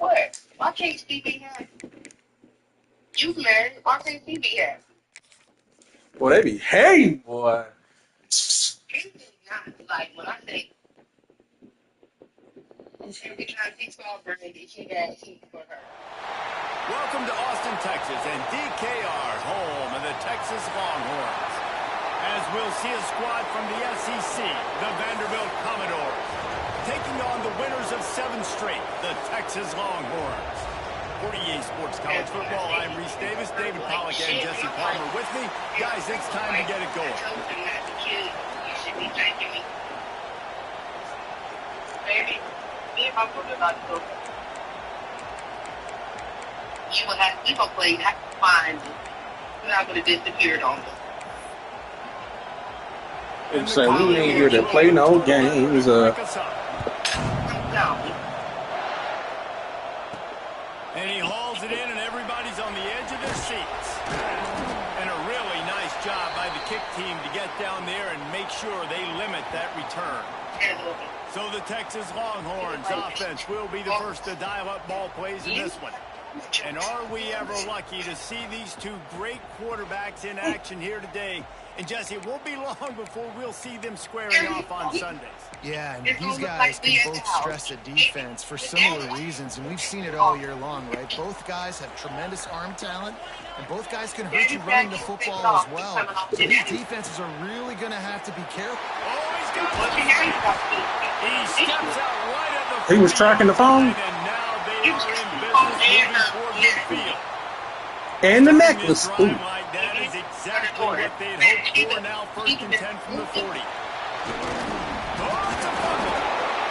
what? Why can't Steve be happy? You married. Why can't Steve be happy? Boy, they be hating, boy. Not like when I say every time she saw Brandy, she got heat for her. Welcome to Austin, Texas, and DKR, home of the Texas Longhorns. As we'll see a squad from the SEC, the Vanderbilt Commodores, taking on the winners of 7 straight, the Texas Longhorns. For EA Sports College Football, I'm Reese Davis, David Pollack, and Jesse Palmer with me. Guys, it's time to get it going. You should be thanking me. Baby, me and my brother about to go. We gonna play fine. We're not gonna disappear on them. And so we ain't here to play no games. And he hauls it in, and everybody's on the edge of their seats. And a really nice job by the kick team to get down there and make sure they limit that return. So the Texas Longhorns offense will be the first to dial up ball plays in this one. And are we ever lucky to see these two great quarterbacks in action here today? And Jesse, it won't be long before we'll see them squaring off on Sundays. Yeah, and these guys can both stress the defense for similar reasons, and we've seen it all year long, right? Both guys have tremendous arm talent, and both guys can hurt you running the football as well. So these defenses are really going to have to be careful. Oh, he's got he steps out right at the He was tracking the phone. And now they are in business moving toward midfield. And the necklace. Ooh. Like that is exactly what they'd hoped for. Now 1st and 10 from the 40. Oh, it's a fumble.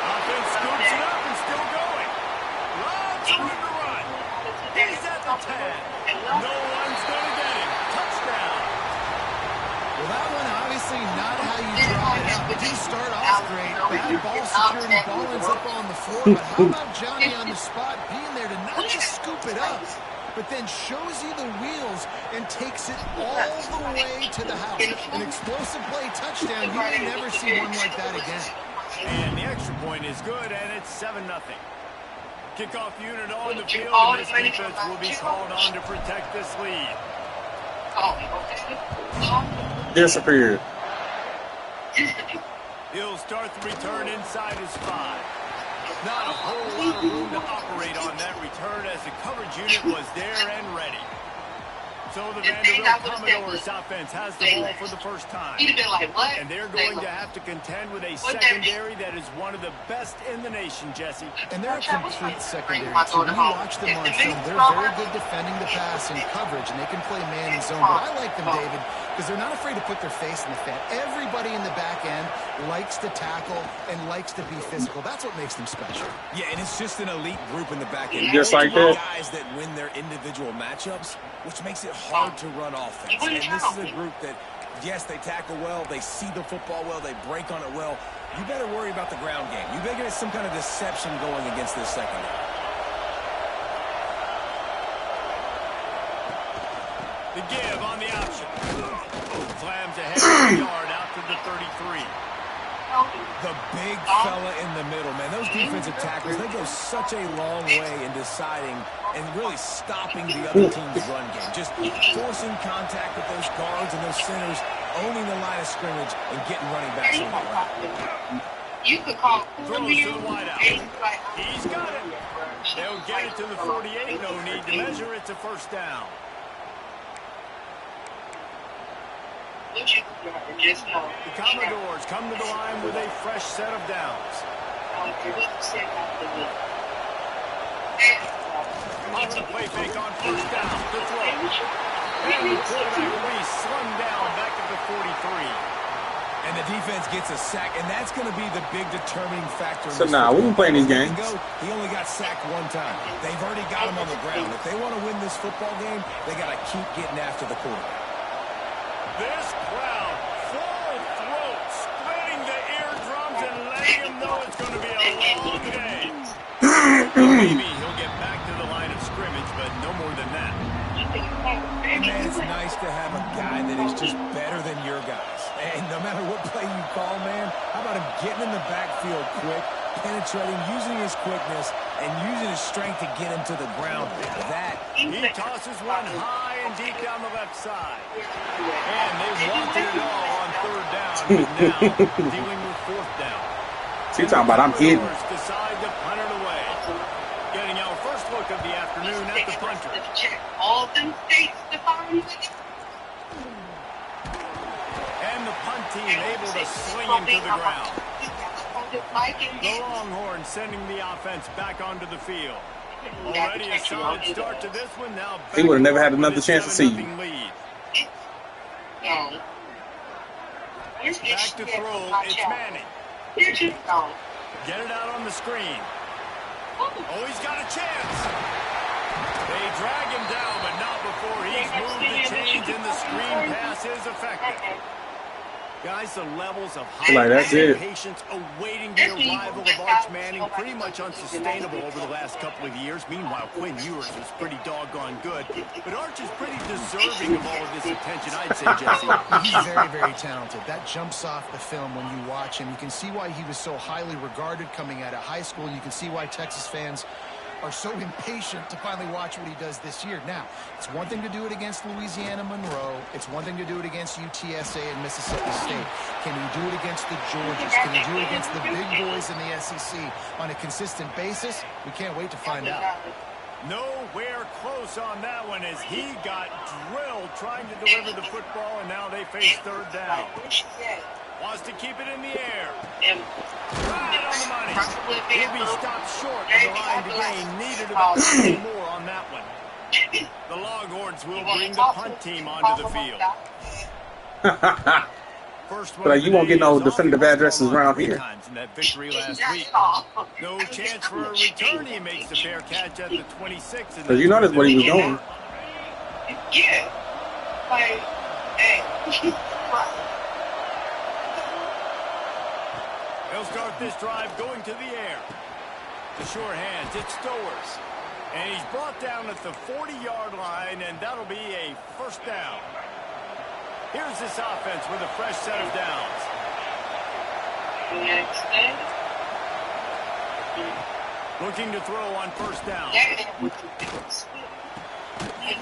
Offense scoops it up and still going. Robs room to run. He's at the 10. No one's going to get him. Touchdown. Well, that one obviously not how you draw it up. It didn't start off great. Bad ball security, ball ends up on the floor. But how about Johnny on the spot being there to not just scoop it up, but then shows you the wheels and takes it all the way to the house. An explosive play touchdown. You may never see one like that again. And the extra point is good, and it's 7-0. Kickoff unit on the field, and this defense will be called on to protect this lead. Disappeared. He'll start the return inside his 5. Not a whole lot of room to operate on that return as the coverage unit was there and ready. So the Vanderbilt Commodores offense has the ball for the first time. And they're going to have to contend with a secondary that is one of the best in the nation, Jesse. And they're a complete secondary, too. When you watch them on film, they're very good defending the pass and coverage, and they can play man and zone. But I like them, David, because they're not afraid to put their face in the fan. Everybody in the back end likes to tackle and likes to be physical. That's what makes them special. Yeah, and it's just an elite group in the back end. Just like that. Guys that win their individual matchups, which makes it hard to run offense. And this is a group that, yes, they tackle well, they see the football well, they break on it well. You better worry about the ground game. You better get some kind of deception going against this secondary. The give on the option. Slams ahead of the yard out to the 33. The big fella in the middle, man. Those defensive tackles, they go such a long way in deciding and really stopping the other team's run game. Just forcing contact with those guards and those centers, owning the line of scrimmage, and getting running backs on the ground. You could call throws to the wideout. He's got it. They'll get it to the 48. No need to measure. It's a first down. The Commodores come to the line with a fresh set of downs. Lots of play fake on first down. The throw. And the quarterback slung down back at the 43. And the defense gets a sack, and that's going to be the big determining factor. So now we can play these games. He only got sacked one time. They've already got him on the ground. If they want to win this football game, they got to keep getting after the quarterback. This crowd, full throat, splitting the eardrums and letting him know it's going to be a long day. Maybe he'll get back to the line of scrimmage, but no more than that. Man, it's nice to have a guy that is just better than your guys. And no matter what play you call, man, how about him getting in the backfield quick, penetrating, using his quickness, and using his strength to get him to the ground. He tosses one high and deep down the left side. And they've wanted it all on third down, but now dealing with fourth down. So you're talking about I'm hidden. Decide to punt it away. Getting our first look of the afternoon at the punter. All them states defined. And the punt team able to swing him to the ground. The Longhorns sending the offense back onto the field. Already a solid start to this one. Now he would have never had another chance to see you. Back to throw. It's Manning. Get it out on the screen. Oh, he's got a chance. They drag him down, but not before he's moved the chains and the screen pass is effective. Guys, the levels of high patience awaiting the arrival of Arch Manning pretty much unsustainable over the last couple of years. Meanwhile, Quinn Ewers is pretty doggone good. But Arch is pretty deserving of all of this attention, I'd say, Jesse. He's very, very talented. That jumps off the film when you watch him. You can see why he was so highly regarded coming out of high school. You can see why Texas fans are so impatient to finally watch what he does this year. Now, it's one thing to do it against Louisiana Monroe. It's one thing to do it against UTSA and Mississippi State. Can he do it against the Georgias? Can he do it against the big boys in the SEC on a consistent basis? We can't wait to find out. Nowhere close on that one as he got drilled trying to deliver the football, and now they face third down. Wants to keep it in the air. Right on the money. He'll be stopped short of the line to gain. Needed about 2 more on that one. The Longhorns will bring the punt team onto the field. First one, you won't get no definitive addresses around here. In that victory last week. No chance for a return. He makes the fair catch at the 26. Because you noticed what he was doing. Yeah. Like, hey. They'll start this drive going to the air. The sure hands, it's Stowers. And he's brought down at the 40-yard line, and that'll be a first down. Here's this offense with a fresh set of downs. Looking to throw on first down.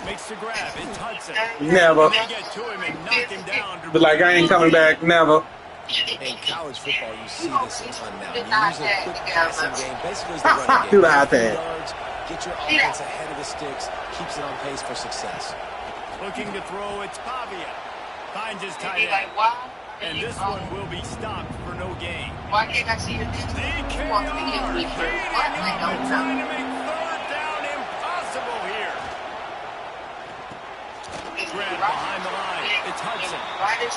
Makes the grab. It's Hudson. Never. They get to him and knock him down. But like, I ain't coming back. Never. In college football, you see this a ton now. You use a quick passing game, basically as the running game. Yards, get your offense ahead of the sticks, keeps it on pace for success. Looking to throw, it's Pavia. Finds his tight end. And this one will be stopped for no gain. Why can't I see your DKR trying to make third down impossible here. Grab behind the line. It's Hudson.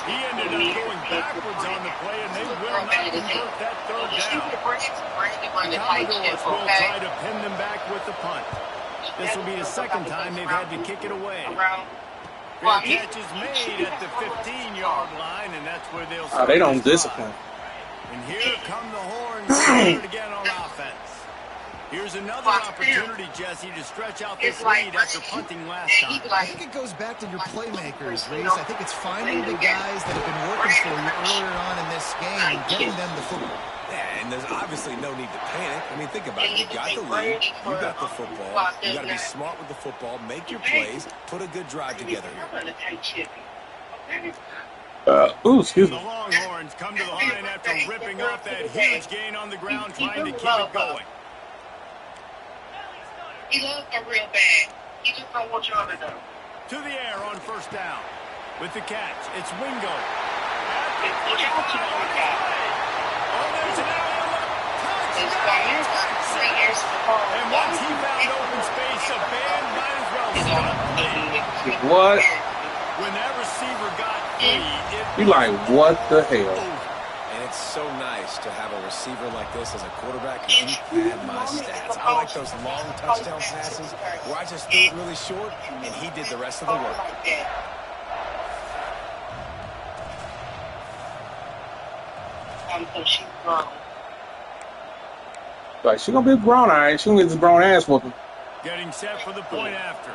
He ended up going backwards on the play, and they will not convert that third down. The Commodores will try to pin them back with the punt. This will be the second time they've had to kick it away. Fair catch is made at the 15-yard line, and that's where they'll start. They don't discipline. And here come the Horns again on offense. Here's another opportunity, Jesse, to stretch out this lead after punting last time. I think it goes back to your playmakers, Reese. I think it's finding the guys that have been working for you earlier on in this game and getting them the football. Yeah, and there's obviously no need to panic. I mean, think about it. You got the lead. You got the football. You got to be smart with the football. Make your plays. Put a good drive together here. Excuse me. The Longhorns come to the line after ripping off that huge gain on the ground, trying to keep it going. He loves her real bad. He just don't want y'all to know. To the air on first down. With the catch, it's Wingo. It's what y'all to know, guys. Oh, there's an It's fire. And once he found open space, a band might as well stop. What? When that receiver got free, You like, what the hell? And it's so nice to have a receiver like this as a quarterback because he had my stats. I like those long touchdown passes where I just threw it really short, and he did the rest of the work. So she's grown. Like, she gonna be grown, all right. She gonna get this grown ass whooping. getting set for the point after.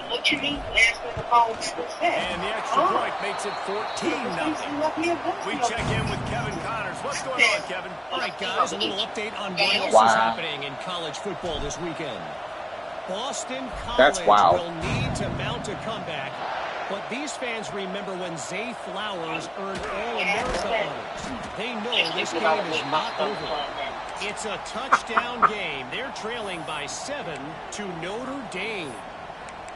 What you mean? Answer the phone. And the extra point makes it 14-0. We check in with Kevin Connors. What's going on, Kevin? All right, guys, a little update on what else is happening in college football this weekend. Boston College will need to mount a comeback, but these fans remember when Zay Flowers earned All-America honors. They know this game is not over. It's a touchdown game. They're trailing by 7 to Notre Dame.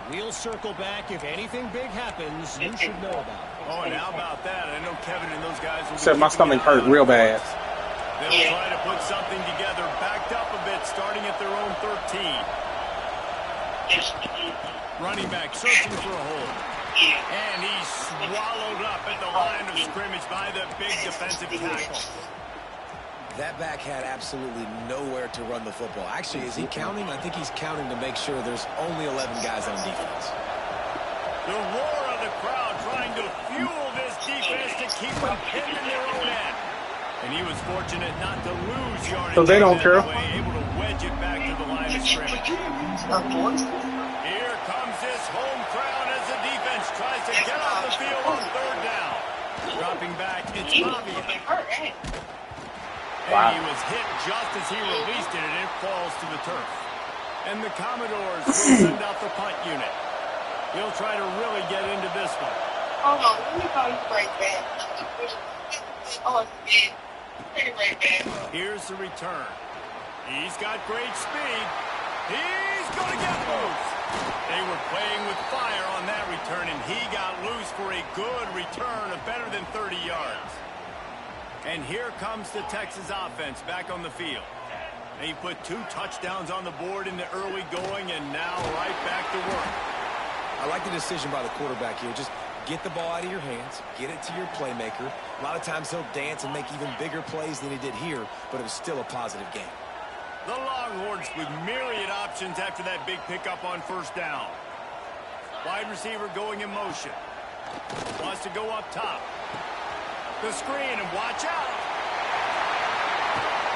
We'll circle back if anything big happens. You should know about it. Oh, and how about that? I know Kevin and those guys will Said my stomach hurt real bad. They'll try to put something together, backed up a bit, starting at their own 13. Running back searching for a hole. And he's swallowed up at the line of scrimmage by the big defensive tackle. That back had absolutely nowhere to run the football. Actually, is he counting? I think he's counting to make sure there's only 11 guys on defense. The roar of the crowd trying to fuel this defense to keep them pinned in their own end. And he was fortunate not to lose yardage. So they don't care. Able to wedge it back to the line of scrimmage. Here comes this home crowd as the defense tries to get off the field on third down. Dropping back, it's Pavia. And he was hit just as he released it, and it falls to the turf. And the Commodores will send out the punt unit. He'll try to really get into this one. Hold on, let me call you right back. Oh, it's right back. Here's the return. He's got great speed. He's going to get loose. They were playing with fire on that return, and he got loose for a good return of better than 30 yards. And here comes the Texas offense back on the field. They put 2 touchdowns on the board in the early going, and now right back to work. I like the decision by the quarterback here. Just get the ball out of your hands, get it to your playmaker. A lot of times he'll dance and make even bigger plays than he did here, but it was still a positive game. The Longhorns with myriad options after that big pickup on first down. Wide receiver going in motion. Wants to go up top. The screen, and watch out.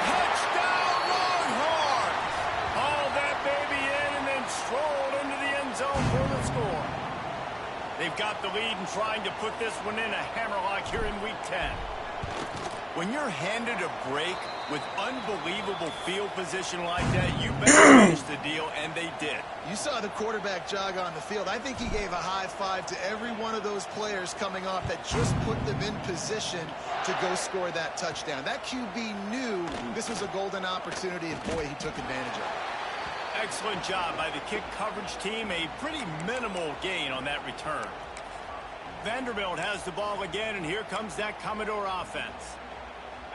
Touchdown, Longhorns! Hauled that baby in and then strolled into the end zone for the score. They've got the lead and trying to put this one in a hammerlock here in Week 10. When you're handed a break with unbelievable field position like that, you better finish the deal, and they did. You saw the quarterback jog on the field. I think he gave a high five to every one of those players coming off that just put them in position to go score that touchdown. That QB knew this was a golden opportunity, and boy, he took advantage of it. Excellent job by the kick coverage team. A pretty minimal gain on that return. Vanderbilt has the ball again, and here comes that Commodore offense.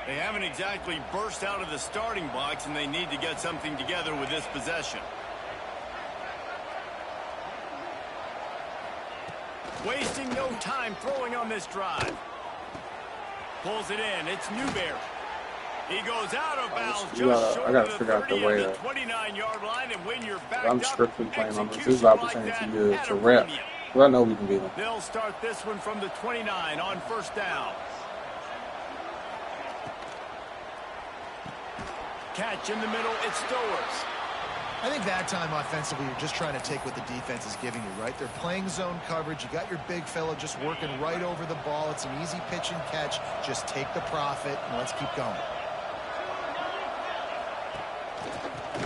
They haven't exactly burst out of the starting blocks, and they need to get something together with this possession. Wasting no time throwing on this drive. Pulls it in. It's Newberry. He goes out of bounds just short of the 30 on the 29-yard line, and when you're backed I'm strictly playing on this. This is the opportunity to rep. Well, I know we can beat them. They'll start this one from the 29 on first down. Catch in the middle, it's Stowers. I think that time offensively, you're just trying to take what the defense is giving you, right? They're playing zone coverage. You got your big fella just working right over the ball. It's an easy pitch and catch. Just take the profit, and let's keep going.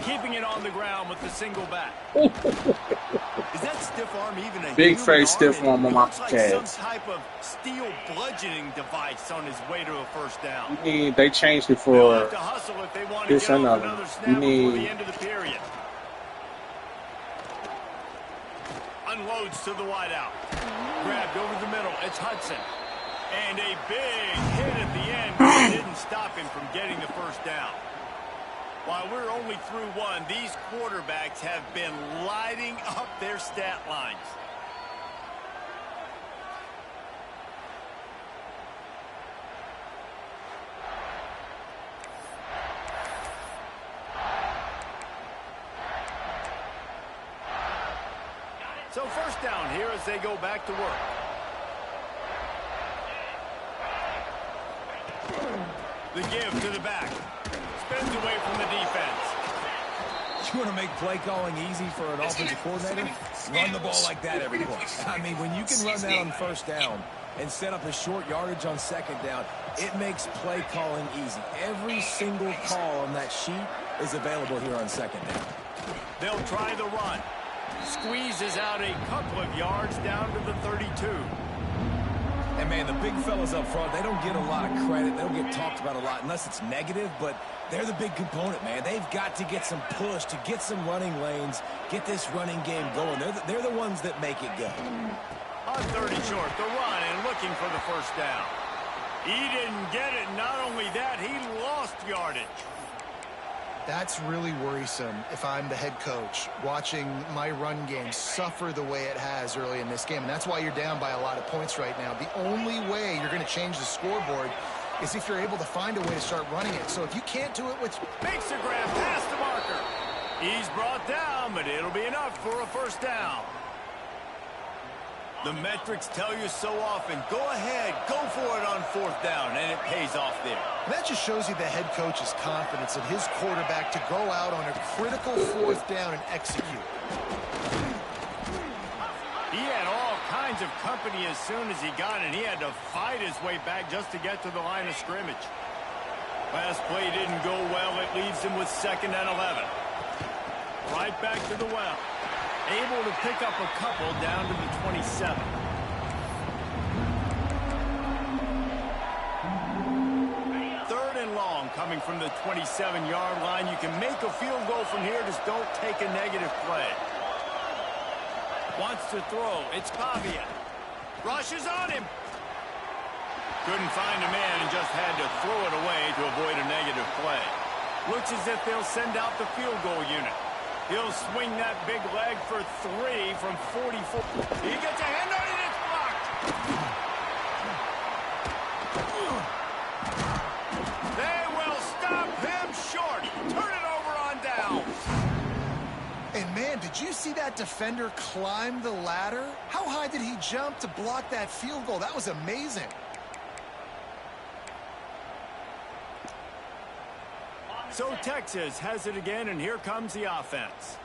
Keeping it on the ground with the single back. Is that stiff arm even a big face stiff arm on my calves? like Some type of steel bludgeoning device on his way to a first down. They changed it for to hustle if they want this to get another. another snap You before need the end of the period. Unloads to the wideout. Grabbed over the middle. It's Hudson. And a big hit at the end, but it didn't stop him from getting the first down. While we're only through one, these quarterbacks have been lighting up their stat lines. So first down here as they go back to work. The give to the back. Spins away from the defense. You want to make play calling easy for an offensive coordinator? Run the ball like that every play. I mean, when you can run that on first down and set up a short yardage on second down, it makes play calling easy. Every single call on that sheet is available here on second down. They'll try the run. Squeezes out a couple of yards down to the 32. And, man, the big fellas up front, they don't get a lot of credit. They don't get talked about a lot unless it's negative, but they're the big component, man. They've got to get some push, to get some running lanes, get this running game going. They're the ones that make it go. On 30 short, the run and looking for the first down. He didn't get it. Not only that, he lost yardage. That's really worrisome if I'm the head coach, watching my run game suffer the way it has early in this game. And that's why you're down by a lot of points right now. The only way you're going to change the scoreboard is if you're able to find a way to start running it. So if you can't do it with... Makes a grab past the marker. He's brought down, but it'll be enough for a first down. The metrics tell you so often, go ahead, go for it on fourth down, and it pays off there. That just shows you the head coach's confidence in his quarterback to go out on a critical fourth down and execute. He had all kinds of company as soon as he got it. He had to fight his way back just to get to the line of scrimmage. Last play didn't go well. It leaves him with 2nd and 11. Right back to the well. Able to pick up a couple down to the 27. Third and long coming from the 27-yard line. You can make a field goal from here. Just don't take a negative play. Wants to throw. It's Pavia. Rushes on him. Couldn't find a man and just had to throw it away to avoid a negative play. Looks as if they'll send out the field goal unit. He'll swing that big leg for 3 from 44. He gets a hand on it, it's blocked. They will stop him short. Turn it over on downs. And, man, did you see that defender climb the ladder? How high did he jump to block that field goal? That was amazing. So Texas has it again, and here comes the offense.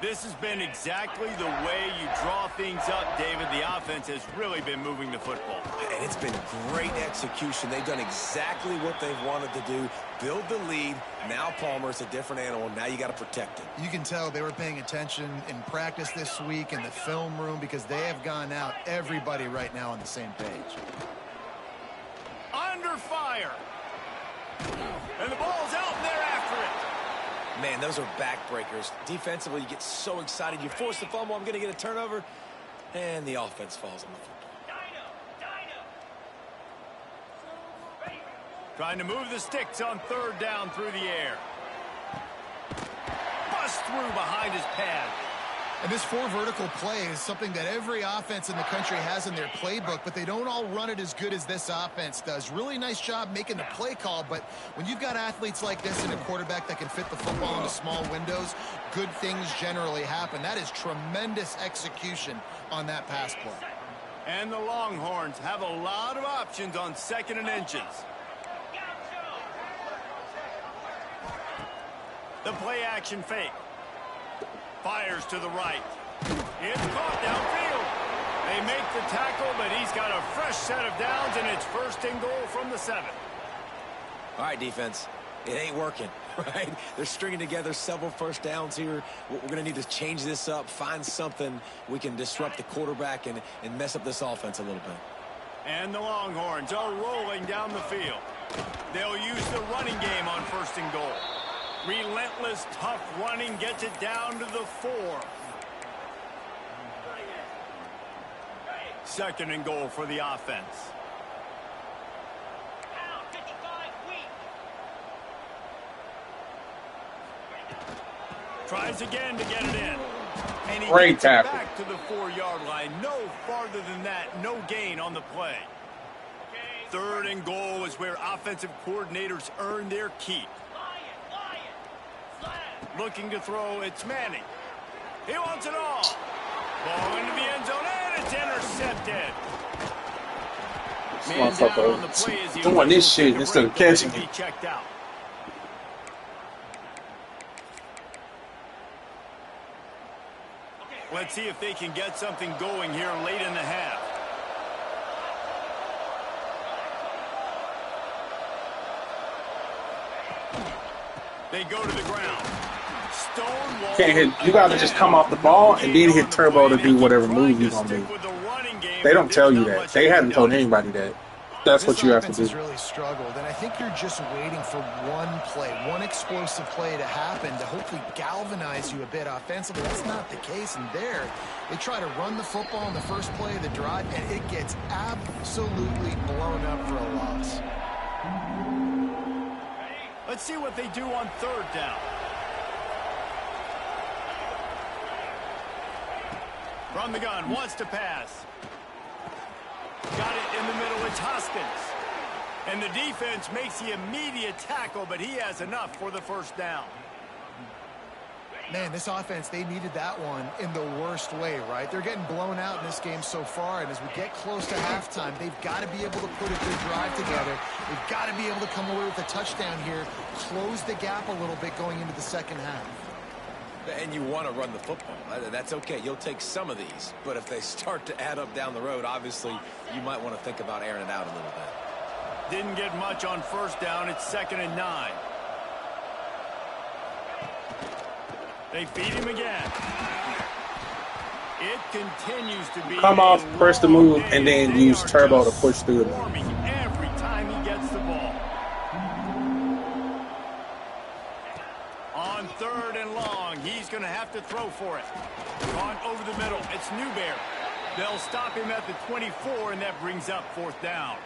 This has been exactly the way you draw things up, David. The offense has really been moving the football. And it's been great execution. They've done exactly what they've wanted to do. Build the lead. Now Palmer's a different animal. Now you got to protect him. You can tell they were paying attention in practice this week in the film room because they have gone out, everybody right now on the same page. Under fire. And the ball's out, and they're after it. Man, those are backbreakers. Defensively, you get so excited. You force the fumble, I'm going to get a turnover, and the offense falls on the football. Trying to move the sticks on 3rd down through the air. Bust through behind his pad. And this 4 vertical play is something that every offense in the country has in their playbook, but they don't all run it as good as this offense does. Really nice job making the play call, but when you've got athletes like this and a quarterback that can fit the football into small windows, good things generally happen. That is tremendous execution on that pass play. And the Longhorns have a lot of options on 2nd and inches. The play action fake. Fires to the right. It's caught downfield. They make the tackle, but he's got a fresh set of downs, and it's 1st and goal from the 7. All right, defense. It ain't working, right? They're stringing together several first downs here. We're going to need to change this up, find something we can disrupt the quarterback and mess up this offense a little bit. And the Longhorns are rolling down the field. They'll use the running game on 1st and goal. Relentless, tough running gets it down to the 4. 2nd and goal for the offense. Tries again to get it in. And he Great gets it tackle. back to the 4-yard line. No farther than that. No gain on the play. 3rd and goal is where offensive coordinators earn their keep. Looking to throw, it's Manning. He wants it all. Ball into the end zone, and it's intercepted. Man down on the play as he doing this shit instead of catching it. it. Checked out. Let's see if they can get something going here late in the half. They go to the ground. Stonewall. Can't hit. You gotta just come off the ball and then hit turbo to do whatever move you're gonna do. They don't tell you that. They haven't told anybody that. That's what you have to do. This offense has really struggled, and I think you're just waiting for one play, one explosive play to happen to hopefully galvanize you a bit offensively. That's not the case, and there they try to run the football in the first play of the drive, and it gets absolutely blown up for a loss. Let's see what they do on third down. From the gun, wants to pass. Got it in the middle, it's Hoskins. And the defense makes the immediate tackle, but he has enough for the first down. Man, this offense, they needed that one in the worst way, right? They're getting blown out in this game so far, and as we get close to halftime, they've got to be able to put a good drive together. They've got to be able to come away with a touchdown here, close the gap a little bit going into the second half. And you want to run the football. That's okay. You'll take some of these. But if they start to add up down the road, obviously, you might want to think about airing it out a little bit. Didn't get much on first down. It's 2nd and 9. They feed him again. It continues to be. Come off, press the move, and then use turbo to push through it. Every time he gets the ball. On 3rd and long, he's going to have to throw for it. On over the middle, it's Newberry. They'll stop him at the 24, and that brings up 4th down.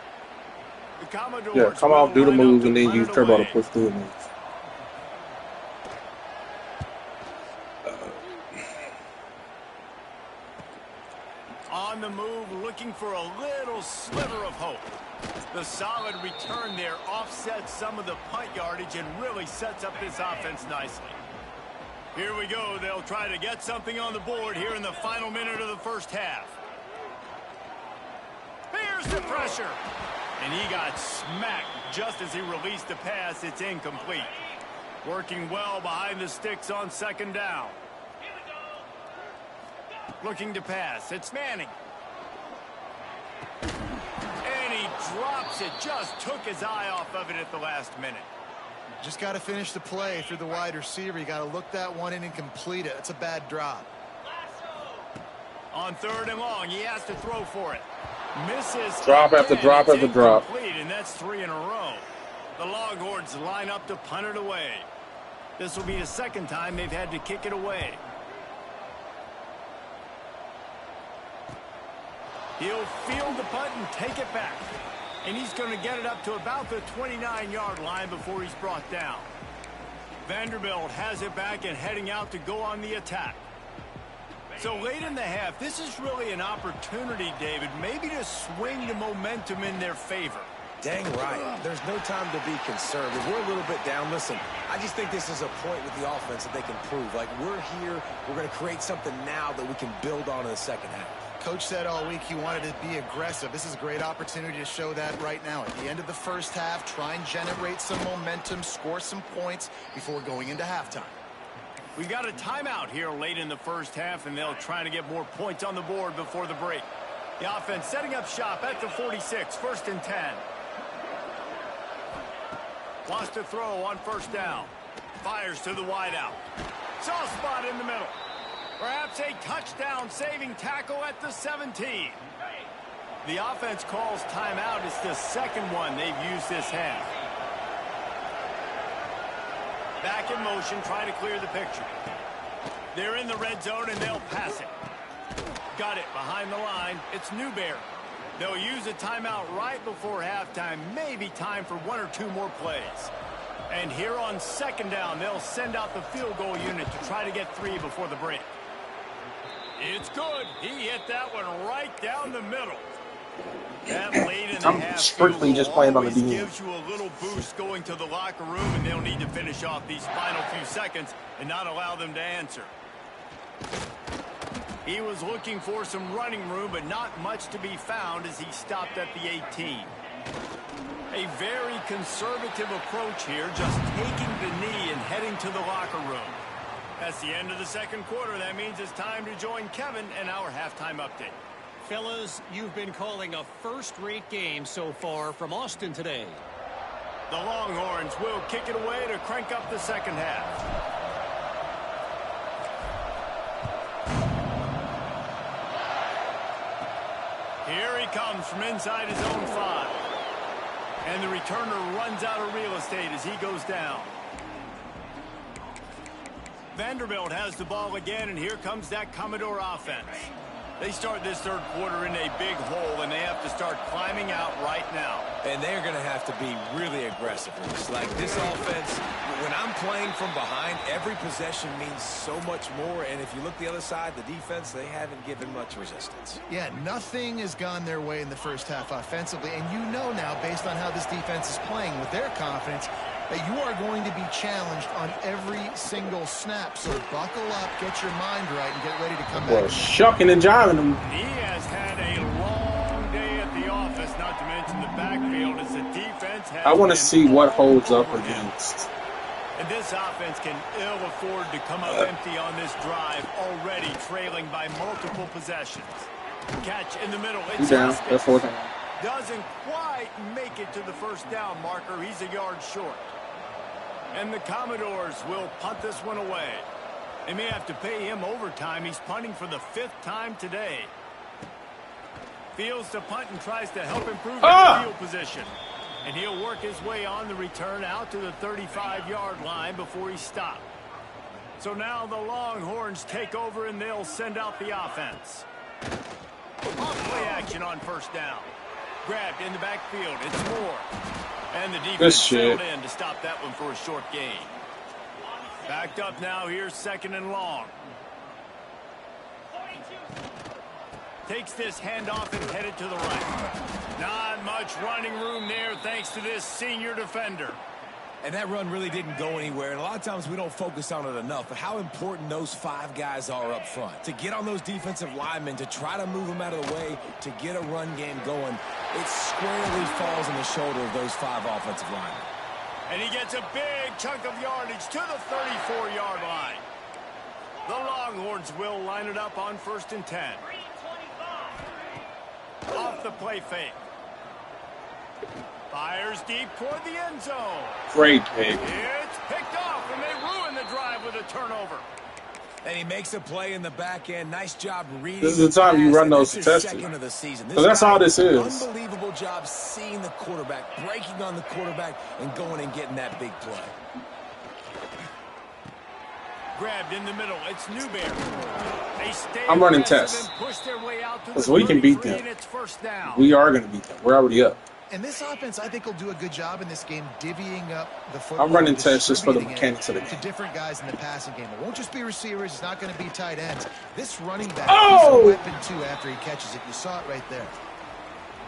The Commodores. Yeah, come off, do the move, and then use turbo to push through it. On the move, looking for a little sliver of hope. The solid return there offsets some of the punt yardage and really sets up this offense nicely. Here we go. They'll try to get something on the board here in the final minute of the first half. Here's the pressure. And he got smacked just as he released the pass. It's incomplete. Working well behind the sticks on 2nd down. Looking to pass. It's Manning. And he drops it. Just took his eye off of it at the last minute. Just got to finish the play through the wide receiver. You got to look that one in and complete it. It's a bad drop. On 3rd and long, he has to throw for it. Misses. Drop after drop after drop. And that's 3 in a row. The Longhorns line up to punt it away. This will be the 2nd time they've had to kick it away. He'll field the punt and take it back. And he's going to get it up to about the 29-yard line before he's brought down. Vanderbilt has it back and heading out to go on the attack. So late in the half, this is really an opportunity, David, maybe to swing the momentum in their favor. Dang right. There's no time to be concerned. If we're a little bit down, listen, I just think this is a point with the offense that they can prove. Like, we're here, we're going to create something now that we can build on in the second half. Coach said all week he wanted to be aggressive. This is a great opportunity to show that right now. At the end of the first half, try and generate some momentum, score some points before going into halftime. We've got a timeout here late in the first half, and they'll try to get more points on the board before the break. The offense setting up shop at the 46, 1st and 10. Wants to throw on 1st down. Fires to the wideout. Soft spot in the middle. Perhaps a touchdown-saving tackle at the 17. The offense calls timeout. It's the 2nd one they've used this half. Back in motion, trying to clear the picture. They're in the red zone, and they'll pass it. Got it behind the line. It's Newberry. They'll use a timeout right before halftime. Maybe time for 1 or 2 more plays. And here on 2nd down, they'll send out the field goal unit to try to get 3 before the break. It's good. He hit that one right down the middle. That late in the half strictly just playing on the defense. gives you a little boost going to the locker room, and they'll need to finish off these final few seconds and not allow them to answer. He was looking for some running room, but not much to be found as he stopped at the 18. A very conservative approach here, just taking the knee and heading to the locker room. That's the end of the second quarter. That means it's time to join Kevin in our halftime update. Fellas, you've been calling a first-rate game so far from Austin today. The Longhorns will kick it away to crank up the second half. Here he comes from inside his own 5. And the returner runs out of real estate as he goes down. Vanderbilt has the ball again, and here comes that Commodore offense. They start this third quarter in a big hole, and they have to start climbing out right now. And they're going to have to be really aggressive with this. Like this offense, when I'm playing from behind, every possession means so much more. And if you look the other side, the defense, they haven't given much resistance. Yeah, nothing has gone their way in the first half offensively. And you know now, based on how this defense is playing with their confidence, that you are going to be challenged on every single snap. So buckle up, get your mind right, and get ready to come back. Well, shucking and jiving them. He has had a long day at the office, not to mention the backfield, as the defense has. I want to see what holds up against. And this offense can ill afford to come up empty on this drive, already trailing by multiple possessions. Catch in the middle. He's down. That's 4 down. Doesn't quite make it to the first down marker. He's a yard short. And the Commodores will punt this one away. They may have to pay him overtime. He's punting for the 5th time today. Fields the punt and tries to help improve the field position. And he'll work his way on the return out to the 35-yard line before he stopped. So now the Longhorns take over, and they'll send out the offense. Off play action on first down. Grabbed in the backfield. It's Moore. And the defense settled in to stop that one for a short gain. Backed up now. Here's 2nd and long. Takes this handoff and headed to the right. Not much running room there thanks to this senior defender. And that run really didn't go anywhere. And a lot of times we don't focus on it enough. But how important those 5 guys are up front. To get on those defensive linemen, to try to move them out of the way, to get a run game going, it squarely falls on the shoulder of those 5 offensive linemen. And he gets a big chunk of yardage to the 34-yard line. The Longhorns will line it up on 1st and 10. Off the play fake. Fires deep toward the end zone. Great pick. It's picked off, and they ruin the drive with a turnover. And he makes a play in the back end. Nice job reading. This is the time you run those tests. So that's all this is. Unbelievable job seeing the quarterback, breaking on the quarterback, and going and getting that big play. Grabbed in the middle. It's Newberry. I'm running tests. Because we can beat them. We are going to beat them. We're already up. And this offense, I think, will do a good job in this game divvying up the football. I'm running tests just for the mechanics of the game. To different guys in the passing game. It won't just be receivers. It's not going to be tight ends. This running back is a weapon, too, after he catches it. You saw it right there.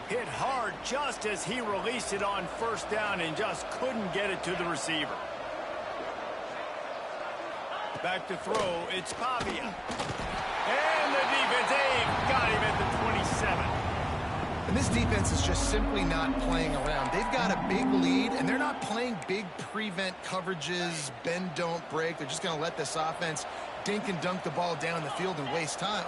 Hit hard just as he released it on first down and just couldn't get it to the receiver. Back to throw. It's Pavia. And the defense got him at the 27. And this defense is just simply not playing around. They've got a big lead, and they're not playing big prevent coverages, bend, don't break. They're just going to let this offense dink and dunk the ball down the field and waste time.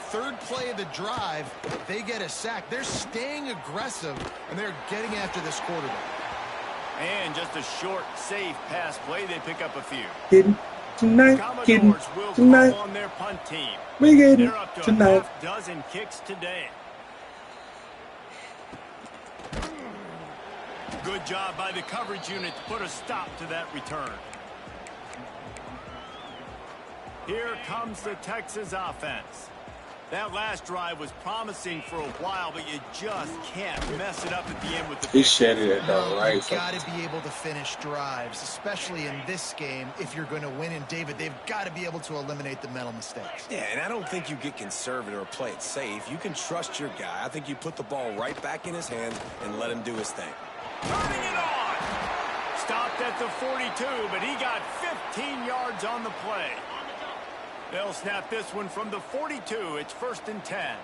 Third play of the drive, they get a sack. They're staying aggressive, and they're getting after this quarterback. And just a short, safe pass play. They pick up a few. Tonight, Commodores will tonight. Call on their punt team. We get They're up to tonight. a half dozen kicks today. Good job by the coverage unit to put a stop to that return. Here comes the Texas offense. That last drive was promising for a while, but you just can't mess it up at the end with the He shedded it though, right? You've got to be able to finish drives, especially in this game. If you're going to win, and David, they've got to be able to eliminate the mental mistakes. Yeah, and I don't think you get conservative or play it safe. You can trust your guy. I think you put the ball right back in his hands and let him do his thing. Turning it on. Stopped at the 42, but he got 15 yards on the play. They'll snap this one from the 42. It's 1st and 10.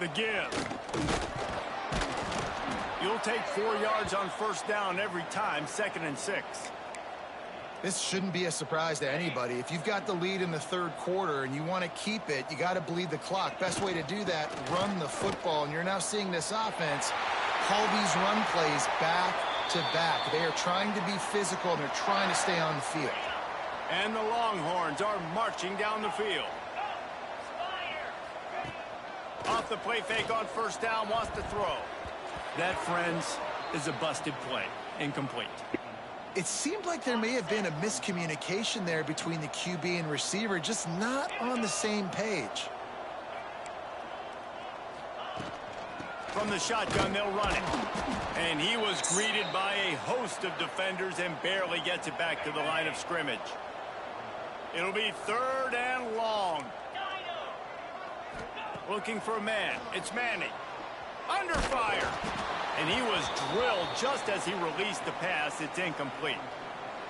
The give. You'll take 4 yards on first down every time. 2nd and 6. This shouldn't be a surprise to anybody. If you've got the lead in the third quarter and you want to keep it, you got to bleed the clock. Best way to do that, run the football. And you're now seeing this offense call these run plays back to back. They are trying to be physical, and they're trying to stay on the field. And the Longhorns are marching down the field. Off the play fake on first down, wants to throw. That, friends, is a busted play. Incomplete. It seemed like there may have been a miscommunication there between the QB and receiver, just not on the same page. From the shotgun, they'll run it. And he was greeted by a host of defenders and barely gets it back to the line of scrimmage. It'll be 3rd and long. Looking for a man. It's Manning. Under fire. And he was drilled just as he released the pass. It's incomplete.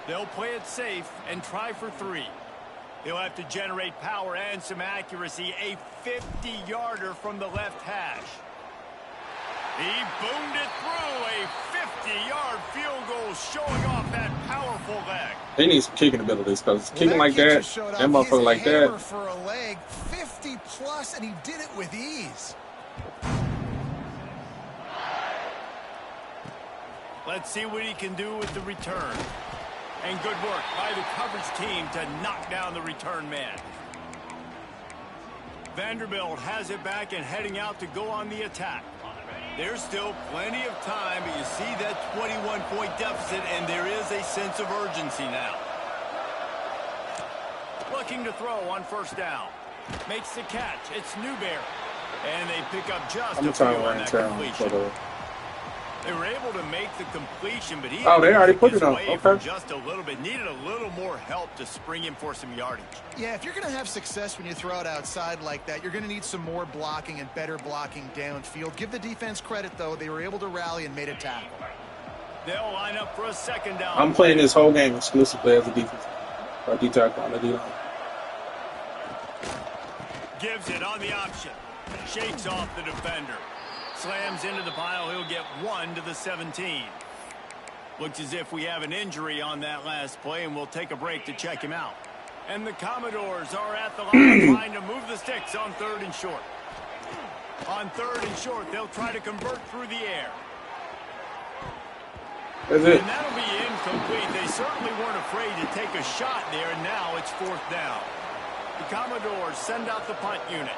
They'll play it safe and try for 3. He'll have to generate power and some accuracy. A 50-yarder from the left hash. He boomed it through. A 50-yard field goal showing off that powerful leg. They need some kicking abilities, because kicking like that motherfucker like that. For a leg, 50 plus, and he did it with ease. Let's see what he can do with the return. And good work by the coverage team to knock down the return man. Vanderbilt has it back and heading out to go on the attack. There's still plenty of time, but you see that 21-point deficit, and there is a sense of urgency now. Looking to throw on first down. Makes the catch. It's Newberry. And they pick up just a few on that completion. They were able to make the completion, but he they already put it on. Okay. Just a little bit. Needed a little more help to spring him for some yardage. Yeah, if you're going to have success when you throw it outside like that, you're going to need some more blocking and better blocking downfield. Give the defense credit, though. They were able to rally and made a tackle. They'll line up for a second down. I'm playing this whole game exclusively as a defense. Or D-tackle on the D-line. Gives it on the option. Shakes off the defender. Slams into the pile. He'll get 1 to the 17. Looks as if we have an injury on that last play, and we'll take a break to check him out. And the Commodores are at the line trying to move the sticks on 3rd and short. On 3rd and short, they'll try to convert through the air. That's it. And that'll be incomplete. They certainly weren't afraid to take a shot there, and now it's 4th down. The Commodores send out the punt unit.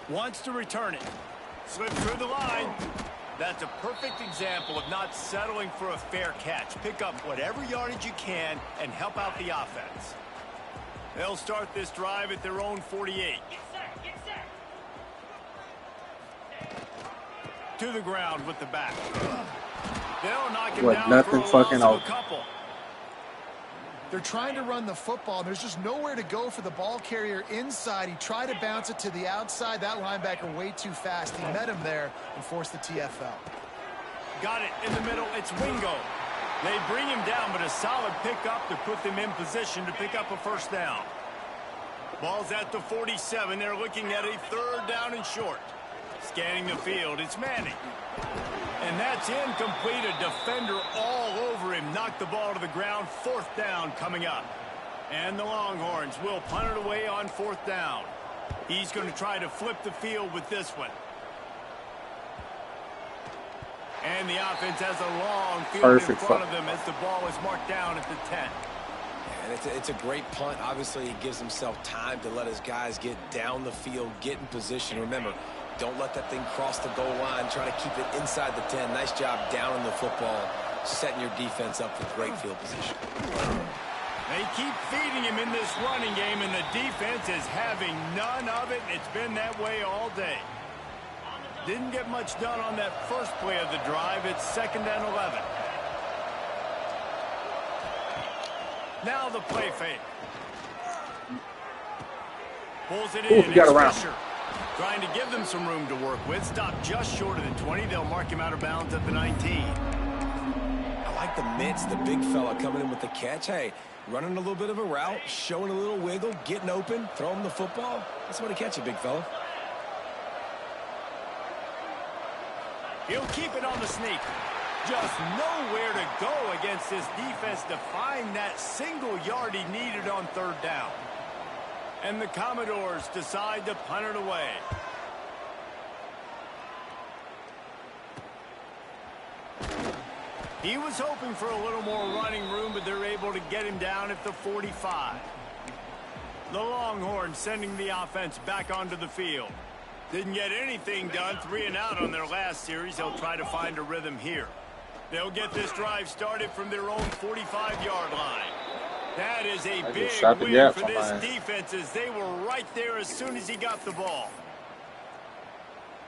Wants to return it. Slips through the line. That's a perfect example of not settling for a fair catch. Pick up whatever yardage you can and help out the offense. They'll start this drive at their own 48. To the ground with the back. They'll knock him down nothing for a fucking loss of out. a couple. They're trying to run the football, and there's just nowhere to go for the ball carrier inside. He tried to bounce it to the outside. That linebacker way too fast. He met him there and forced the TFL. Got it in the middle. It's Wingo. They bring him down, but a solid pickup to put them in position to pick up a first down. Ball's at the 47. They're looking at a 3rd down and short. Scanning the field. It's Manning. And that's incomplete. A defender all over him. Knocked the ball to the ground. 4th down coming up. And the Longhorns will punt it away on 4th down. He's going to try to flip the field with this one. And the offense has a long field in front of them as the ball is marked down at the 10. And it's a great punt. Obviously, he gives himself time to let his guys get down the field, get in position. Remember, don't let that thing cross the goal line. Try to keep it inside the 10. Nice job down in the football, setting your defense up for great field position. They keep feeding him in this running game, and the defense is having none of it. It's been that way all day. Didn't get much done on that first play of the drive. It's 2nd and 11. Now the play fake. Pulls it in. Got around. Fisher trying to give them some room to work with. Stopped just short of the 20. They'll mark him out of bounds at the 19. I like the mitts, the big fella coming in with the catch. Hey, running a little bit of a route, showing a little wiggle, getting open, throwing the football. That's what to catch it, big fella. He'll keep it on the sneak. Just nowhere to go against this defense to find that single yard he needed on third down. And the Commodores decide to punt it away. He was hoping for a little more running room, but they're able to get him down at the 45. The Longhorns sending the offense back onto the field. Didn't get anything done, 3 and out on their last series. They'll try to find a rhythm here. They'll get this drive started from their own 45-yard line. That is a big win for this defense, as they were right there as soon as he got the ball.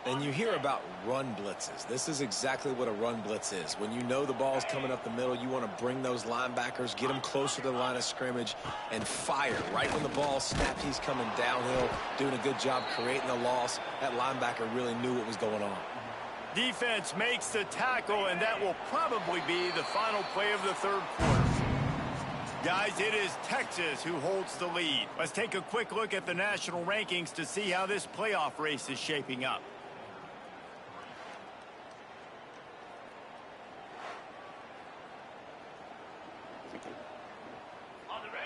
And you hear about run blitzes. This is exactly what a run blitz is. When you know the ball's coming up the middle, you want to bring those linebackers, get them closer to the line of scrimmage, and fire. Right when the ball snapped, he's coming downhill, doing a good job creating a loss. That linebacker really knew what was going on. Defense makes the tackle, and that will probably be the final play of the third quarter. Guys, it is Texas who holds the lead. Let's take a quick look at the national rankings to see how this playoff race is shaping up.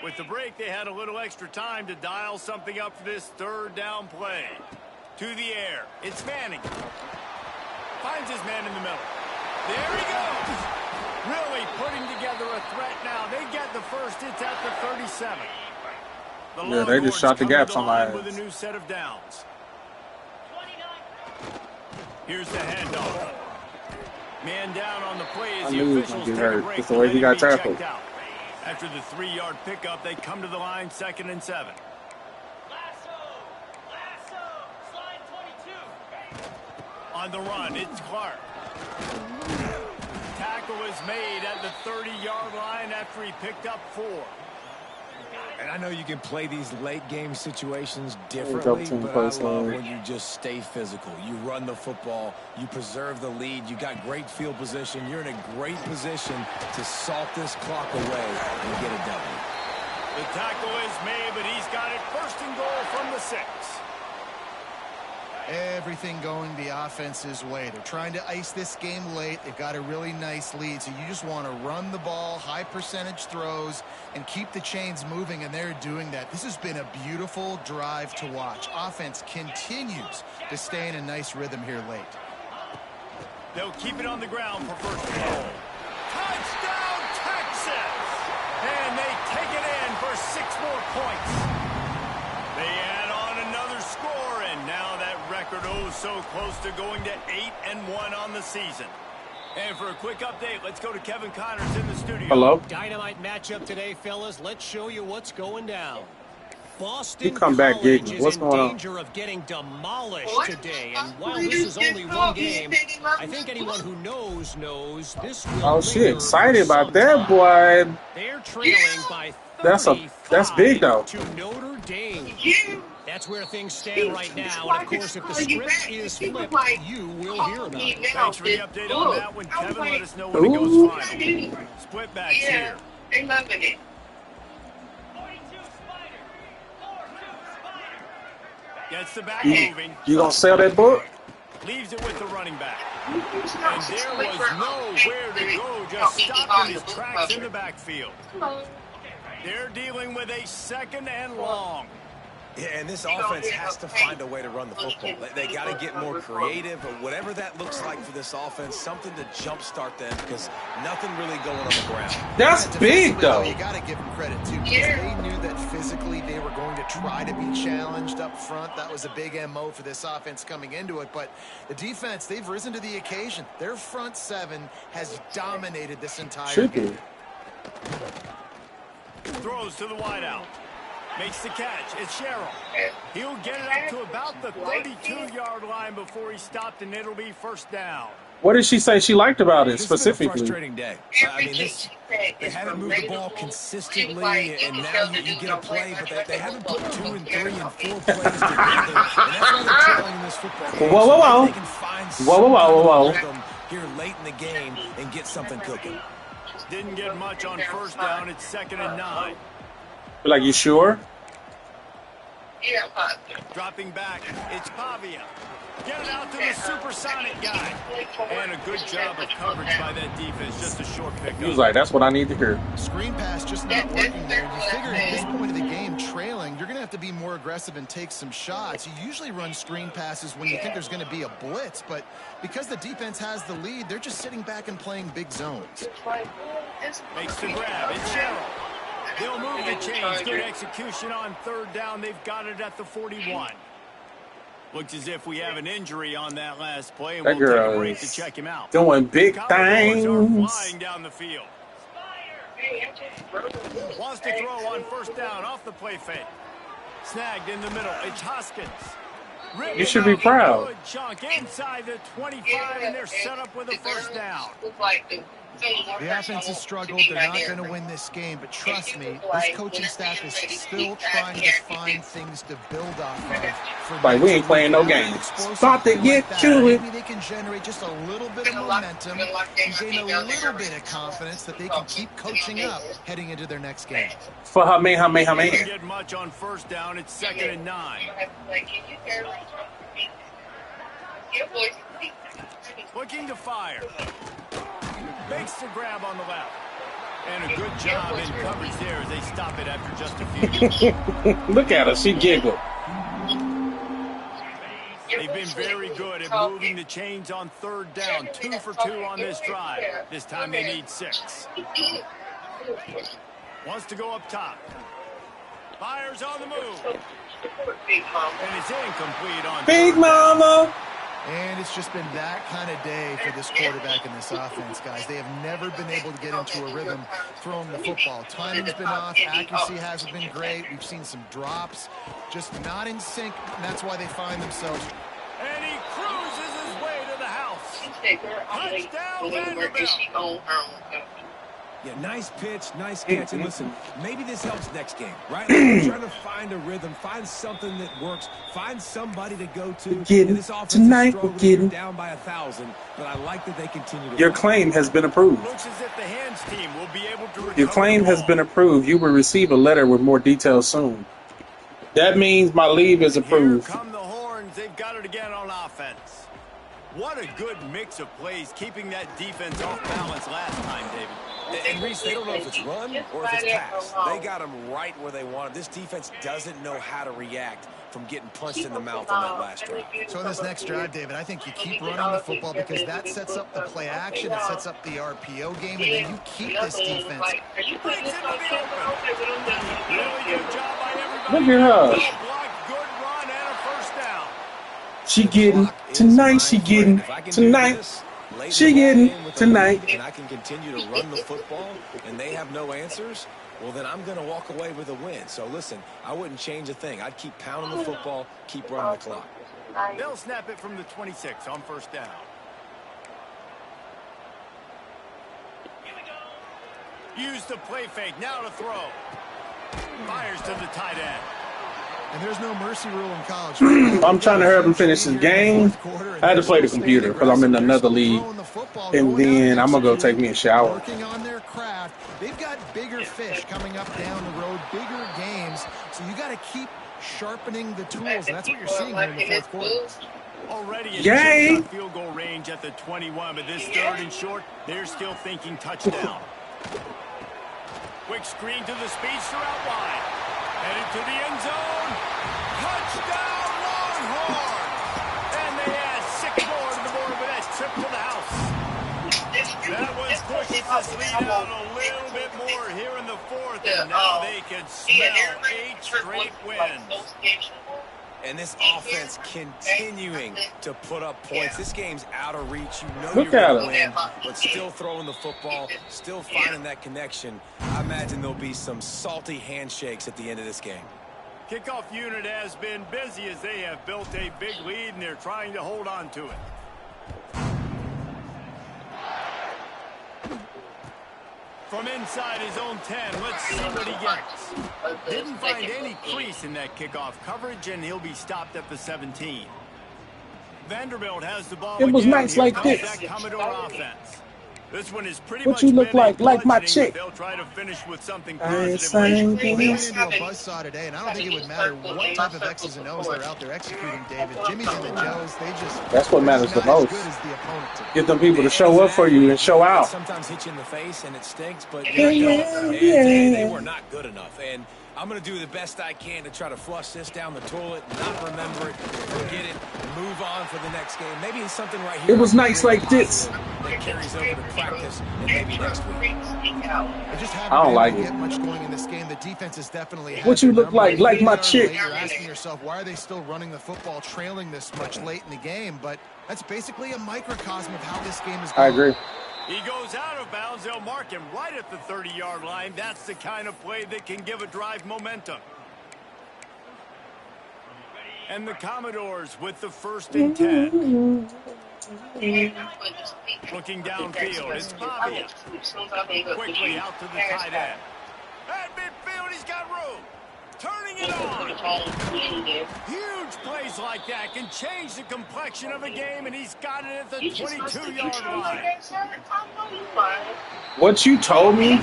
With the break, they had a little extra time to dial something up for this third down play. To the air. It's Vandy. Finds his man in the middle. There he goes. Really putting together a threat now. They get the first. It's at the 37. Yeah, they just shot the gaps on my with a new set of downs. Here's the handoff. Man down on the play as the officials take a break. Just the way he got tackled. After the 3-yard pickup, they come to the line 2nd and 7. On the run, it's Clark. Tackle is made at the 30-yard line after he picked up 4. And I know you can play these late-game situations differently, but I love when you just stay physical. You run the football, you preserve the lead, you got great field position, you're in a great position to salt this clock away and get it done. The tackle is made, but he's got it 1st and goal from the 6. Everything going the offense's way. They're trying to ice this game late. They've got a really nice lead, so you just want to run the ball, high percentage throws, and keep the chains moving, and they're doing that. This has been a beautiful drive to watch. Offense continues to stay in a nice rhythm here late. They'll keep it on the ground for 1st and goal. Touchdown, Texas! And they take it in for 6 more points. They add on another score, and now that record so close to going to 8-1 on the season. And for a quick update, let's go to Kevin Connors in the studio. Hello. Dynamite matchup today, fellas. Let's show you what's going down. Boston You come back, College Giggy. is What's in going on? danger of getting demolished today. And while this is only one game, I think anyone who knows this will Oh, she linger excited for about some that, time. boy. They're trailing by That's big, though. to Notre Dame. That's where things stand right now. And of course, if the script is flipped, you will hear about it. Thanks for the update on that one, Kevin. Let us know when it goes final. Split backs here. They loving it. Gets the back moving. You gonna sell that book? Leaves it with the running back. And there was nowhere to go, just stopped in his tracks in the backfield. They're dealing with a 2nd and long. Yeah, and this offense has to find a way to run the football. They got to get more creative, but whatever that looks like for this offense, something to jumpstart them, because nothing really going on the ground. That's big, though. You got to give them credit, too, because they knew that physically they were going to try to be challenged up front. That was a big MO for this offense coming into it, but the defense, they've risen to the occasion. Their front 7 has dominated this entire game. Throws to the wideout. Makes the catch. It's Sherrill. He'll get it up to about the 32-yard line before he stopped, and it'll be 1st down. What did she say she liked about it This has been a specifically? frustrating day. I mean, they haven't moved the ball consistently, and now you get a play, but they haven't put 2 and 3 and 4 plays together, and that's why they're trailing in this football game. Whoa. They can find rhythm here late in the game and get something cooking. Didn't get much on 1st down. It's 2nd and 9. Like, you sure? Dropping back, it's Pavia. Get it out to the supersonic guy. And a good job of coverage by that defense. Just a short pickup. He was like, that's what I need to hear. Screen pass just not working there. You figure at this point of the game, trailing, you're going to have to be more aggressive and take some shots. You usually run screen passes when you think there's going to be a blitz, but because the defense has the lead, they're just sitting back and playing big zones. Makes the grab. It's Sherrill. They'll move the chains. Good execution on third down. They've got it at the 41. Looks as if we have an injury on that last play, and That we'll take a girl break to is check him out. doing big Commodores are things. flying down the field. Wants to throw on first down off the play fake. Snagged in the middle. It's Hoskins. You should be proud. Good chunk inside the 25, and they're set up with a first down. The offense has struggled. They're not going to win this game, but trust me, this coaching staff is still trying to find things to build off of. Like, we ain't playing no games. About to get to it. Maybe they can generate just a little bit of momentum and gain a little bit of confidence that they can keep coaching up heading into their next game. For her man. Doesn't get much on first down. It's 2nd and 9. Looking to fire. Makes the grab on the left. And a good job in coverage there as they stop it after just a few. Look at her. She giggled. They've been very good at moving the chains on third down. 2 for 2 on this drive. This time they need 6. Wants to go up top. Fires on the move. And it's incomplete on Big Mama. And it's just been that kind of day for this quarterback and this offense, guys. They have never been able to get into a rhythm throwing the football. Timing's been off. Accuracy hasn't been great. We've seen some drops. Just not in sync, and that's why they find themselves. And he cruises his way to the house. Touchdown, Vanderbilt. Yeah, nice pitch, nice catch. And listen, maybe this helps next game, right? Like, trying to find a rhythm, find something that works, find somebody to go to. Getting this offense tonight, is we're getting down by 1,000, but I like that they continue to. Your claim has been approved. Looks as if the hands team will be able to recover. Your claim has been approved. You will receive a letter with more details soon. That means my leave is approved. Here come the horns. They've got it again on offense. What a good mix of plays, keeping that defense off balance last time, David. And Reese, they don't know if it's run or if it's pass. They got them right where they want it. This defense doesn't know how to react from getting punched in the mouth on that last drive. So in this next drive, David, I think you keep running the football because that sets up the play action, it sets up the RPO game, and then you keep this defense. Really good job by everybody. Look at her. Good run and a first down. She getting tonight. She getting tonight. She getting tonight. And I can continue to run the football, and they have no answers. Well, then I'm going to walk away with a win. So, listen, I wouldn't change a thing. I'd keep pounding the football, keep running the clock. They'll snap it from the 26 on first down. Use the play fake. Now to throw. Fires to the tight end. And there's no mercy rule in college. I'm trying to hurry up and finish this game. I had to play the computer because I'm in another league. And then I'm going to go take me a shower. Working on their craft. They've got bigger fish coming up down the road, bigger games. So you got to keep sharpening the tools. And that's what you're seeing here in the fourth quarter. Already Yay! in field goal range at the 21, but this third and short, they're still thinking touchdown. Quick screen to the speedster out wide. Headed to the end zone. Touchdown, Longhorn! And they add 6 more to the board with that trip to the house. That was pushing this lead out a little bit more here in the fourth, and now they can smell 8 straight wins. And this offense continuing to put up points. This game's out of reach. You know Look you're at going to him. win, but still throwing the football, still finding that connection. I imagine there'll be some salty handshakes at the end of this game. Kickoff unit has been busy as they have built a big lead, and they're trying to hold on to it. From inside his own 10, let's see what he gets. Didn't find any crease in that kickoff coverage, and he'll be stopped at the 17. Vanderbilt has the ball. It was again. nice Here like comes this. that Commodore offense. This one is pretty What much you look been a like my bludgeoning, chick. but they'll try to finish with something I ain't positive saying later. Well, they ran this. into a buzzsaw today, and I don't think it would matter what type of X's and O's they're out there executing, David. Jimmy's and the Joes, That's what they're matters just the not as most. good as the opponent to. Get them people to show up for you and show It out. sometimes hits you in the face and it stinks, but Yeah, you're yeah, adults. And yeah. today they were not good enough. And I'm going to do the best I can to try to flush this down the toilet, not remember it, forget it, move on for the next game. Maybe it's something right here. It was nights like this. That carries over to practice and maybe next week. They just haven't I don't been like able to it. get much going in this game. The defense is definitely had What you their look number. like my 8 yards chick. late, you're asking yourself, why are they still running the football, trailing this much late in the game? But that's basically a microcosm of how this game is going. I agree. He goes out of bounds. They'll mark him right at the 30-yard line. That's the kind of play that can give a drive momentum. And the Commodores with the 1st and 10. Looking downfield, it's Pavia. Quickly out to the tight end. At midfield, he's got room. Turning it on. Huge plays like that can change the complexion of a game, and he's got it at the 22-yard line. What you told me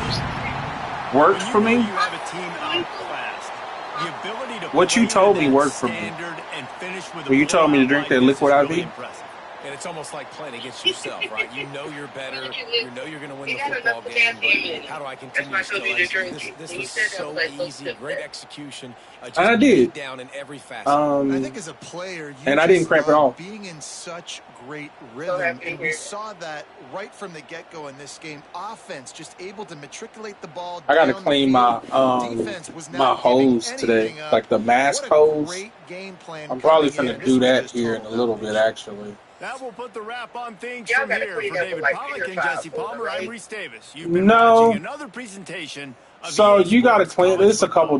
worked for me. You have a team outclassed. The ability to What you play told to me that worked for me. standard and finish with a When you told me to blowout drink like that this liquid is IV. really impressive. And it's almost like playing against yourself, right? You know you're better. You know you're going to win the football game. But how do I continue to still execute? This was so easy. Great execution. Just I did. down in every facet. I think as a player, you and I didn't just cramp at love all. being in such great rhythm, and we saw that right from the get-go in this game. Offense just able to matriculate the ball. I gotta down the clean field. my Defense was my not giving hose today, anything up. like the mask What a hose. great game plan I'm probably coming gonna in. do This was that just here in a total little bit, domination. actually. That will put the wrap on things Y'all from gotta here. clean For up David with, like, Pollack and Peter Jesse Child, Palmer, I'm right? Reese Davis. You've been No. watching another presentation of So EA you gotta Sports clean. College There's a couple Football.